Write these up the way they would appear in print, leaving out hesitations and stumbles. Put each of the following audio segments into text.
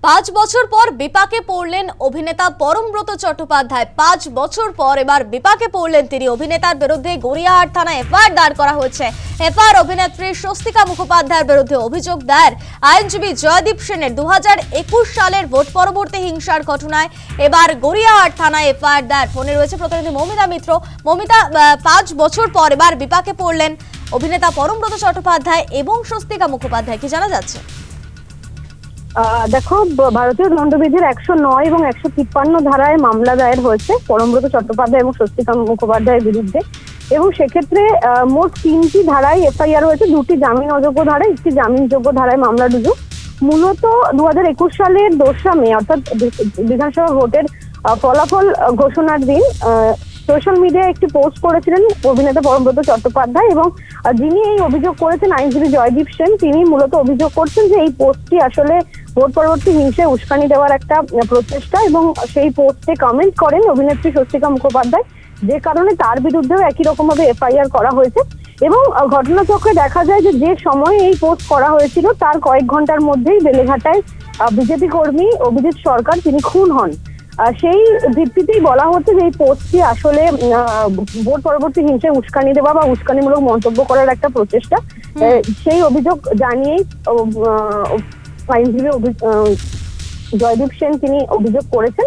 5 বছর পর বিপাকে পড়লেন অভিনেতা পরমব্রত চট্টোপাধ্যায়। 5 বছর পর এবার বিপাকে পড়লেন তিনি। অভিনেতার বিরুদ্ধে গড়িয়াহাট থানায় এফআইআর দায়ের করা হয়েছে। এফআইআর অভিনেত্রী স্বস্তিকা মুখোপাধ্যায়ের বিরুদ্ধে। অভিযোগ দায়ের আইনজীবী জয়দীপ সেনের 2021 সালের ভোট পরবর্তী হিংসার ঘটনায় এবার গড়িয়াহাট থানায় এফআইআর দায়ের। ফোনে রয়েছে প্রতিনিধি মৌমিতা মিত্র। মৌমিতা, 5 বছর পর এবার বিপাকে পড়লেন অভিনেতা পরমব্রত চট্টোপাধ্যায় এবং স্বস্তিকা মুখোপাধ্যায়, কি জানা যাচ্ছে? দেখো, ভারতীয় দণ্ডবিধির 109 এবং 153 ধারায় মামলা দায়ের হয়েছে পরমব্রত চট্টোপাধ্যায় এবং স্বস্তিকা মুখোপাধ্যায়ের বিরুদ্ধে। এবং সেক্ষেত্রে মোট 3টি ধারায় এফআইআর হয়েছে, 2টি জামিন অযোগ্য ধারায়, 1টি জামিনযোগ্য ধারায় মামলা রুজু। মূলত 2021 সালের 2রা মে অর্থাৎ বিধানসভা ভোটের ফলাফল ঘোষণার দিন সোশ্যাল মিডিয়ায় একটি পোস্ট করেছিলেন অভিনেতা পরমব্রত চট্টোপাধ্যায়, এবং যিনি এই অভিযোগ করেছেন আইনজীবী জয়দীপ সেন, তিনি মূলত অভিযোগ করছেন যে এই পোস্টটি আসলে ভোট পরবর্তী হিংসায় উস্কানি দেওয়ার একটা প্রচেষ্টা। এবং সেই পোস্টে কমেন্ট করেন অভিনেত্রী স্বস্তিকা মুখোপাধ্যায়, যে কারণে তার বিরুদ্ধেও একই রকম ভাবে এফআইআর করা হয়েছে। এবং ঘটনাচক্রে দেখা যায় যে সময়ে এই পোস্ট করা হয়েছিল তার কয়েক ঘন্টার মধ্যেই বেলেঘাটায় বিজেপি কর্মী অভিজিৎ সরকার তিনি খুন হন। সেই ভিত্তিতেই বলা হচ্ছে যে এই পোস্টটি আসলে ভোট পরবর্তী হিংসায় উস্কানি দেওয়া বা উস্কানিমূলক মন্তব্য করার একটা প্রচেষ্টা। সেই অভিযোগ জানিয়েই আইনজীবী জয়দীপ সেন তিনি অভিযোগ করেছেন,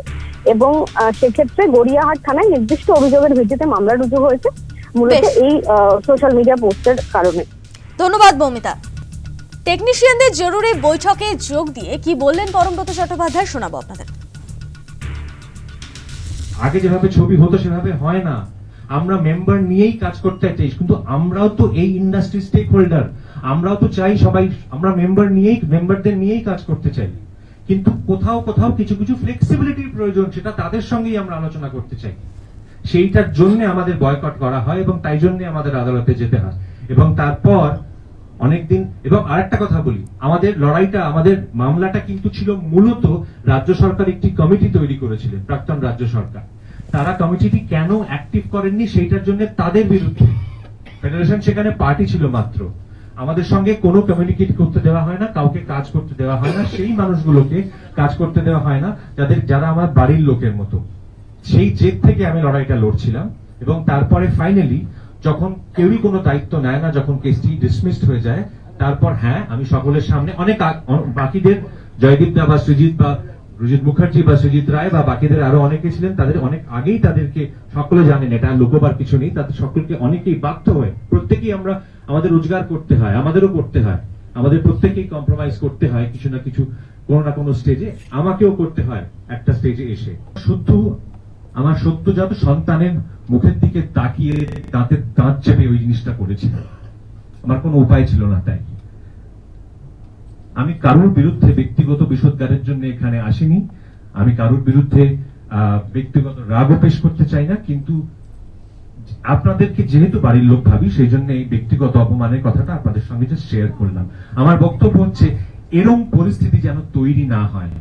এবং সেক্ষেত্রে গড়িয়াহাট থানায় নির্দিষ্ট অভিযোগের ভিত্তিতে মামলা রুজু হয়েছে মূলত এই সোশ্যাল মিডিয়া পোস্টের কারণে। ধন্যবাদ মৌমিতা। টেকনিশিয়ানদের জরুরি বৈঠকে যোগ দিয়ে কি বললেন পরমব্রত চট্টোপাধ্যায়, শোনাবো আপনাদের। আগে যেভাবে ছবি হতো সেভাবে হয় না। আমরা মেম্বার নিয়েই কাজ করতে চাই, কিন্তু আমরাও তো এই ইন্ডাস্ট্রি স্টেক হোল্ডার, আমরাও তো চাই সবাই, আমরা মেম্বারদের নিয়েই কাজ করতে চাই। কিন্তু কোথাও কোথাও কিছু কিছু ফ্লেক্সিবিলিটির প্রয়োজন, সেটা তাদের সঙ্গেই আমরা আলোচনা করতে চাই। সেইটার জন্য আমাদের বয়কট করা হয় এবং তাই জন্য আমাদের আদালতে যেতে হয়। এবং তারপর অনেকদিন, এবং আরেকটা কথা বলি, আমাদের লড়াইটা, আমাদের মামলাটা কিন্তু ছিল মূলত রাজ্য সরকার একটি কমিটি তৈরি করেছিলেন, প্রাক্তন রাজ্য সরকার। তারা কমিটিটি কেন অ্যাক্টিভ করেননি সেইটার জন্য তাদের বিরুদ্ধে। ফেডারেশন সেখানে পার্টি ছিল মাত্র, আমাদের সঙ্গে কোনো কমিউনিকেট করতে দেওয়া হয় না, কাউকে কাজ করতে দেওয়া হয় না, সেই মানুষগুলোকে কাজ করতে দেওয়া হয় না যারা আমার বাড়ির লোকের মতো। সেই জেদ থেকে আমি লড়াইটা লড়ছিলাম। এবং তারপরে ফাইনালি যখন কেউই কোনো দায়িত্ব নেয় না, যখন কেসটি ডিসমিসড হয়ে যায়, তারপর হ্যাঁ, আমি সকলের সামনে অনেক বাকিদের, জয়দীপ দা বা সৃজিত বা রুজিত মুখার্জি বা সৃজিত রায় বা বাকিদের আরো অনেকে ছিলেন, তাদের অনেক আগেই তাদেরকে সকলে জানেন, এটা লুকোবার কিছু নেই, তাদের সকলকে অনেকেই বাধ্য হয়ে, প্রত্যেকেই আমাদের রোজগার করতে হয়, আমাদেরও করতে হয়, আমাদের প্রত্যেকেই কম্প্রোমাইজ করতে হয় কিছু না কিছু, কোনো না কোনো স্টেজে, আমাকেও করতে হয় একটা স্টেজে এসে। আমার সদ্যজাত সন্তানের মুখের দিকে তাকিয়ে দাঁতের দাঁত চেপে ওই জিনিসটা করেছিল, আমার কোনো উপায় ছিল না। তাই আমি কারোর বিরুদ্ধে ব্যক্তিগত বিষোদ্গারের জন্য এখানে আসিনি, আমি কারোর বিরুদ্ধে ব্যক্তিগত রাগও পেশ করতে চাই না, কিন্তু আপনাদেরকে যেহেতু বাড়ির লোক ভাবি, সেই জন্য এই ব্যক্তিগত অপমানের কথাটা আপনাদের সঙ্গে শেয়ার করলাম। আমার বক্তব্য হচ্ছে এরকম পরিস্থিতি যেন তৈরি না হয়।